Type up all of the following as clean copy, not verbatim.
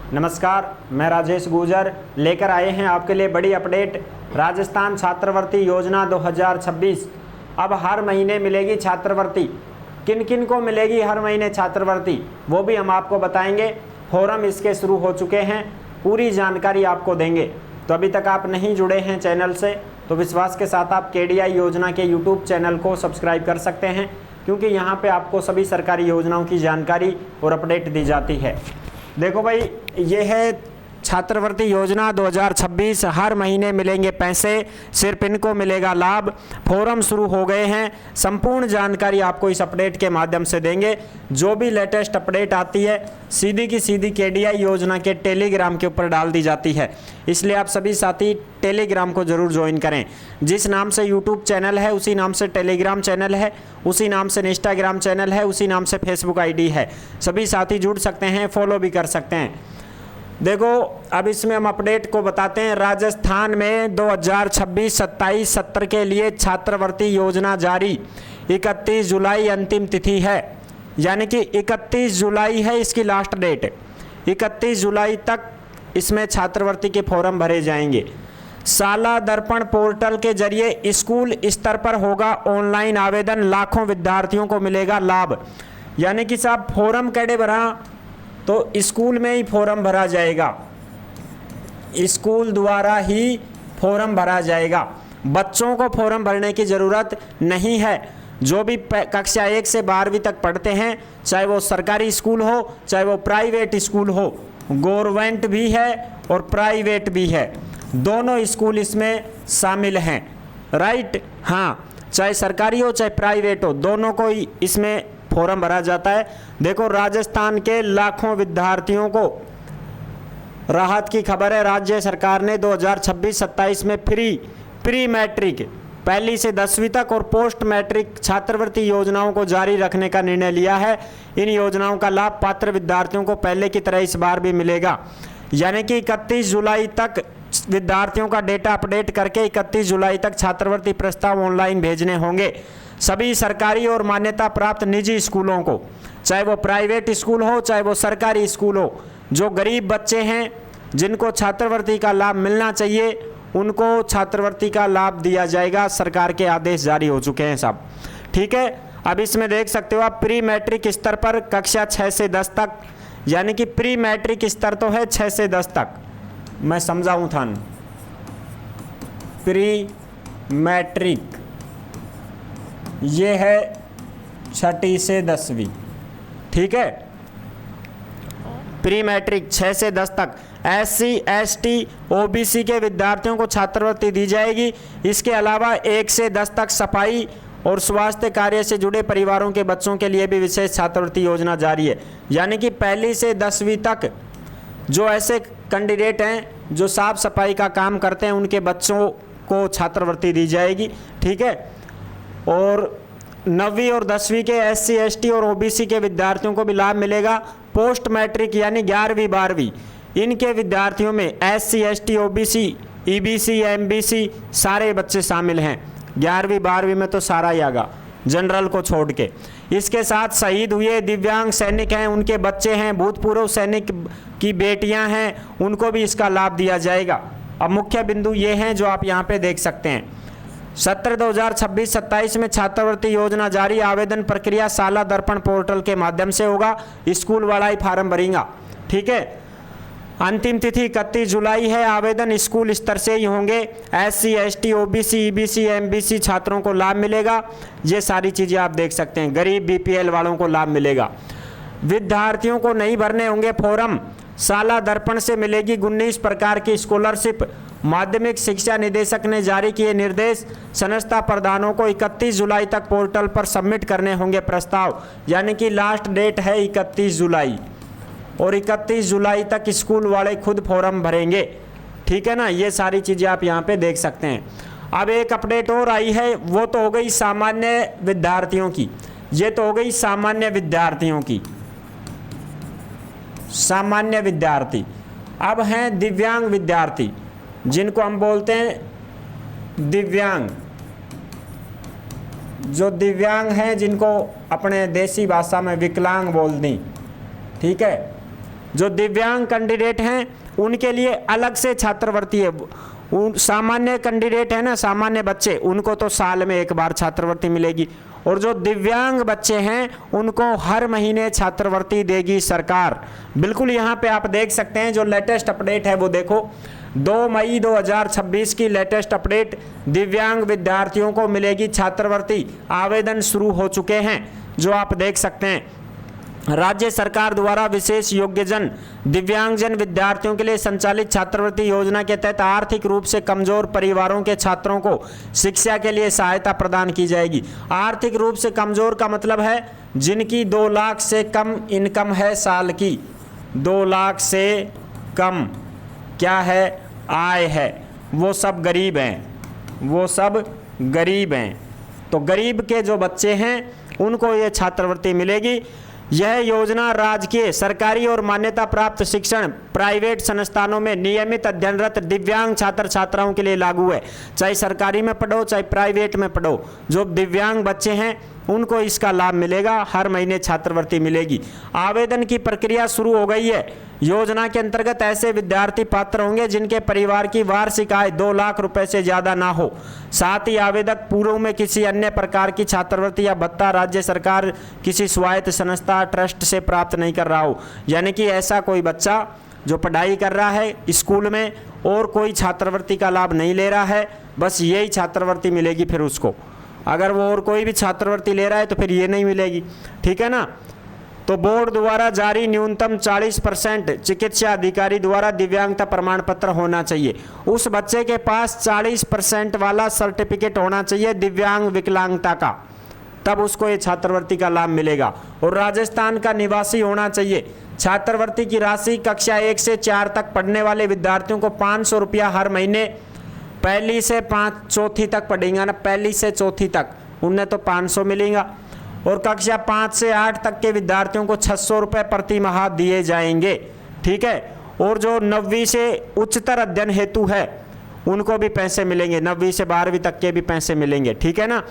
नमस्कार, मैं राजेश गुर्जर लेकर आए हैं आपके लिए बड़ी अपडेट। राजस्थान छात्रवृत्ति योजना 2026। अब हर महीने मिलेगी छात्रवृत्ति। किन किन को मिलेगी हर महीने छात्रवृत्ति वो भी हम आपको बताएंगे। फॉर्म इसके शुरू हो चुके हैं, पूरी जानकारी आपको देंगे। तो अभी तक आप नहीं जुड़े हैं चैनल से तो विश्वास के साथ आप KDI योजना के यूट्यूब चैनल को सब्सक्राइब कर सकते हैं, क्योंकि यहाँ पे आपको सभी सरकारी योजनाओं की जानकारी और अपडेट दी जाती है। देखो भाई, ये है छात्रवृत्ति योजना 2026। हर महीने मिलेंगे पैसे, सिर्फ इनको मिलेगा लाभ। फॉर्म शुरू हो गए हैं, संपूर्ण जानकारी आपको इस अपडेट के माध्यम से देंगे। जो भी लेटेस्ट अपडेट आती है सीधी की सीधी KDI योजना के टेलीग्राम के ऊपर डाल दी जाती है। इसलिए आप सभी साथी टेलीग्राम को जरूर ज्वाइन करें। जिस नाम से यूट्यूब चैनल है उसी नाम से टेलीग्राम चैनल है, उसी नाम से इंस्टाग्राम चैनल है, उसी नाम से फेसबुक ID है। सभी साथी जुड़ सकते हैं, फॉलो भी कर सकते हैं। देखो, अब इसमें हम अपडेट को बताते हैं। राजस्थान में 2026-27 सत्र के लिए छात्रवृत्ति योजना जारी। 31 जुलाई अंतिम तिथि है, यानी कि 31 जुलाई है इसकी लास्ट डेट। 31 जुलाई तक इसमें छात्रवृत्ति के फॉर्म भरे जाएंगे। साला दर्पण पोर्टल के जरिए स्कूल स्तर पर होगा ऑनलाइन आवेदन, लाखों विद्यार्थियों को मिलेगा लाभ। यानी कि साहब फॉर्म कैसे भरा, तो स्कूल में ही फॉर्म भरा जाएगा, स्कूल द्वारा ही फॉर्म भरा जाएगा। बच्चों को फॉर्म भरने की ज़रूरत नहीं है। जो भी कक्षा 1 से 12वीं तक पढ़ते हैं, चाहे वो सरकारी स्कूल हो चाहे वो प्राइवेट स्कूल हो, गवर्नमेंट भी है और प्राइवेट भी है, दोनों स्कूल इसमें शामिल हैं। राइट, हाँ, चाहे सरकारी हो चाहे प्राइवेट हो, दोनों को ही इसमें फॉर्म भरा जाता है। देखो, राजस्थान के लाखों विद्यार्थियों को राहत की खबर है। राज्य सरकार ने 2026-27 में प्री मैट्रिक पहली से 10वीं तक और पोस्ट मैट्रिक छात्रवृत्ति योजनाओं को जारी रखने का निर्णय लिया है। इन योजनाओं का लाभ पात्र विद्यार्थियों को पहले की तरह इस बार भी मिलेगा। यानी कि 31 जुलाई तक विद्यार्थियों का डेटा अपडेट करके 31 जुलाई तक छात्रवृत्ति प्रस्ताव ऑनलाइन भेजने होंगे। सभी सरकारी और मान्यता प्राप्त निजी स्कूलों को, चाहे वो प्राइवेट स्कूल हो चाहे वो सरकारी स्कूल हो, जो गरीब बच्चे हैं जिनको छात्रवृत्ति का लाभ मिलना चाहिए उनको छात्रवृत्ति का लाभ दिया जाएगा। सरकार के आदेश जारी हो चुके हैं साहब, ठीक है। अब इसमें देख सकते हो आप प्री मैट्रिक स्तर पर कक्षा 6 से 10 तक, यानी कि प्री मैट्रिक स्तर तो है 6 से 10 तक, मैं समझाऊँ था। प्री मैट्रिक ये है 6ठी से 10वीं, ठीक है। प्री मैट्रिक 6 से 10 तक SC ST OBC के विद्यार्थियों को छात्रवृत्ति दी जाएगी। इसके अलावा 1 से 10 तक सफाई और स्वास्थ्य कार्य से जुड़े परिवारों के बच्चों के लिए भी विशेष छात्रवृत्ति योजना जारी है। यानी कि पहली से 10वीं तक जो ऐसे कैंडिडेट हैं जो साफ सफाई का काम करते हैं उनके बच्चों को छात्रवृत्ति दी जाएगी, ठीक है। और 9वीं और 10वीं के SC ST और OBC के विद्यार्थियों को भी लाभ मिलेगा। पोस्ट मैट्रिक यानी 11वीं 12वीं इनके विद्यार्थियों में SC ST OBC EBC MBC सारे बच्चे शामिल हैं। 11वीं 12वीं में तो सारा ही आगा, जनरल को छोड़ के। इसके साथ शहीद हुए दिव्यांग सैनिक हैं, उनके बच्चे हैं, भूतपूर्व सैनिक की बेटियां हैं, उनको भी इसका लाभ दिया जाएगा। अब मुख्य बिंदु ये हैं जो आप यहाँ पे देख सकते हैं। सत्र 2026-27 में छात्रवृत्ति योजना जारी। आवेदन प्रक्रिया साला दर्पण पोर्टल के माध्यम से होगा, स्कूल वाला ही फार्म भरेगा, ठीक है। अंतिम तिथि 31 जुलाई है। आवेदन स्कूल स्तर से ही होंगे। SC ST OBC EBC MBC छात्रों को लाभ मिलेगा। ये सारी चीज़ें आप देख सकते हैं। गरीब BPL वालों को लाभ मिलेगा। विद्यार्थियों को नहीं भरने होंगे फॉर्म। साला दर्पण से मिलेगी 19 प्रकार की स्कॉलरशिप। माध्यमिक शिक्षा निदेशक ने जारी किए निर्देश। संस्था प्रधानों को 31 जुलाई तक पोर्टल पर सबमिट करने होंगे प्रस्ताव। यानी कि लास्ट डेट है 31 जुलाई और 31 जुलाई तक स्कूल वाले खुद फॉर्म भरेंगे, ठीक है ना। ये सारी चीज़ें आप यहाँ पे देख सकते हैं। अब एक अपडेट और आई है, वो तो हो गई सामान्य विद्यार्थियों की। ये तो हो गई सामान्य विद्यार्थियों की, सामान्य विद्यार्थी। अब हैं दिव्यांग विद्यार्थी, जिनको हम बोलते हैं दिव्यांग। जो दिव्यांग हैं जिनको अपने देसी भाषा में विकलांग बोल दी, ठीक है। जो दिव्यांग कैंडिडेट हैं उनके लिए अलग से छात्रवृत्ति है। सामान्य कैंडिडेट है ना, सामान्य बच्चे, उनको तो साल में एक बार छात्रवृत्ति मिलेगी, और जो दिव्यांग बच्चे हैं उनको हर महीने छात्रवृत्ति देगी सरकार। बिल्कुल यहाँ पे आप देख सकते हैं जो लेटेस्ट अपडेट है वो देखो, 2 मई 2026 की लेटेस्ट अपडेट, दिव्यांग विद्यार्थियों को मिलेगी छात्रवृत्ति, आवेदन शुरू हो चुके हैं जो आप देख सकते हैं। राज्य सरकार द्वारा विशेष योग्यजन दिव्यांगजन विद्यार्थियों के लिए संचालित छात्रवृत्ति योजना के तहत आर्थिक रूप से कमजोर परिवारों के छात्रों को शिक्षा के लिए सहायता प्रदान की जाएगी। आर्थिक रूप से कमजोर का मतलब है जिनकी 2 लाख से कम इनकम है साल की, 2 लाख से कम क्या है आय है, वो सब गरीब हैं, वो सब गरीब हैं। तो गरीब के जो बच्चे हैं उनको ये छात्रवृत्ति मिलेगी। यह योजना राजकीय, सरकारी और मान्यता प्राप्त शिक्षण प्राइवेट संस्थानों में नियमित अध्ययनरत दिव्यांग छात्र छात्राओं के लिए लागू है। चाहे सरकारी में पढ़ो चाहे प्राइवेट में पढ़ो, जो दिव्यांग बच्चे हैं उनको इसका लाभ मिलेगा, हर महीने छात्रवृत्ति मिलेगी। आवेदन की प्रक्रिया शुरू हो गई है। योजना के अंतर्गत ऐसे विद्यार्थी पात्र होंगे जिनके परिवार की वार्षिक आय 2 लाख रुपए से ज़्यादा ना हो। साथ ही आवेदक पूर्व में किसी अन्य प्रकार की छात्रवृत्ति या भत्ता राज्य सरकार, किसी स्वायत्त संस्था, ट्रस्ट से प्राप्त नहीं कर रहा हो। यानी कि ऐसा कोई बच्चा जो पढ़ाई कर रहा है स्कूल में और कोई छात्रवृत्ति का लाभ नहीं ले रहा है, बस यही छात्रवृत्ति मिलेगी फिर उसको। अगर वो और कोई भी छात्रवृत्ति ले रहा है तो फिर ये नहीं मिलेगी, ठीक है ना। तो बोर्ड द्वारा जारी न्यूनतम 40% चिकित्सा अधिकारी द्वारा दिव्यांगता प्रमाण पत्र होना चाहिए। उस बच्चे के पास 40% वाला सर्टिफिकेट होना चाहिए दिव्यांग विकलांगता का, तब उसको ये छात्रवृत्ति का लाभ मिलेगा। और राजस्थान का निवासी होना चाहिए। छात्रवृत्ति की राशि कक्षा 1 से 4 तक पढ़ने वाले विद्यार्थियों को 500 रुपया हर महीने, पहली से 4वीं तक पढ़ेंगे ना, पहली से 4वीं तक उन्हें तो 500 मिलेगा। और कक्षा 5 से 8 तक के विद्यार्थियों को 600 रुपये प्रति माह दिए जाएंगे, ठीक है। और जो 9वीं से उच्चतर अध्ययन हेतु है उनको भी पैसे मिलेंगे, 9वीं से 12वीं तक के भी पैसे मिलेंगे, ठीक है ना।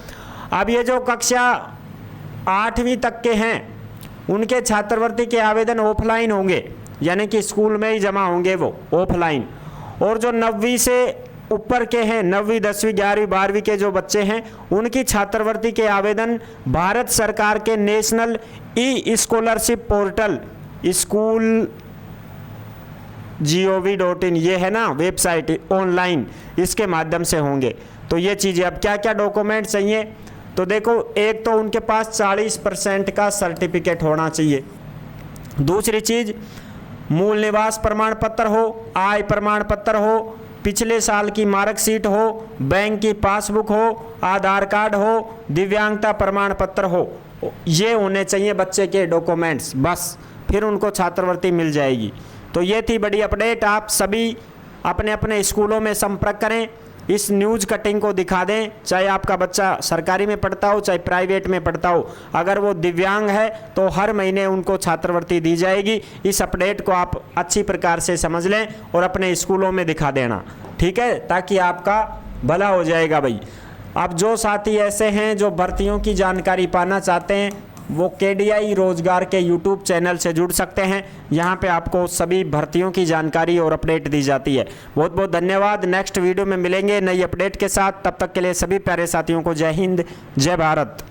अब ये जो कक्षा 8वीं तक के हैं उनके छात्रवृत्ति के आवेदन ऑफलाइन होंगे, यानी कि स्कूल में ही जमा होंगे वो ऑफलाइन। और जो 9वीं से ऊपर के हैं, 9वीं 10वीं 11वीं 12वीं के जो बच्चे हैं उनकी छात्रवृत्ति के आवेदन भारत सरकार के national e scholarship portal school gov.in ये है ना वेबसाइट ऑनलाइन, इसके माध्यम से होंगे। तो ये चीज़ें, अब क्या क्या डॉक्यूमेंट चाहिए तो देखो, एक तो उनके पास 40% का सर्टिफिकेट होना चाहिए। दूसरी चीज़, मूल निवास प्रमाण पत्र हो, आय प्रमाण पत्र हो, पिछले साल की मार्कशीट हो, बैंक की पासबुक हो, आधार कार्ड हो, दिव्यांगता प्रमाण पत्र हो, ये होने चाहिए बच्चे के डॉक्यूमेंट्स, बस फिर उनको छात्रवृत्ति मिल जाएगी। तो ये थी बड़ी अपडेट। आप सभी अपने अपने स्कूलों में संपर्क करें, इस न्यूज़ कटिंग को दिखा दें, चाहे आपका बच्चा सरकारी में पढ़ता हो चाहे प्राइवेट में पढ़ता हो। अगर वो दिव्यांग है तो हर महीने उनको छात्रवृत्ति दी जाएगी। इस अपडेट को आप अच्छी प्रकार से समझ लें और अपने स्कूलों में दिखा देना, ठीक है, ताकि आपका भला हो जाएगा भाई। अब जो साथी ऐसे हैं जो भर्तियों की जानकारी पाना चाहते हैं वो KDI रोजगार के YouTube चैनल से जुड़ सकते हैं। यहाँ पे आपको सभी भर्तियों की जानकारी और अपडेट दी जाती है। बहुत बहुत धन्यवाद। नेक्स्ट वीडियो में मिलेंगे नई अपडेट के साथ, तब तक के लिए सभी प्यारे साथियों को जय हिंद, जय भारत।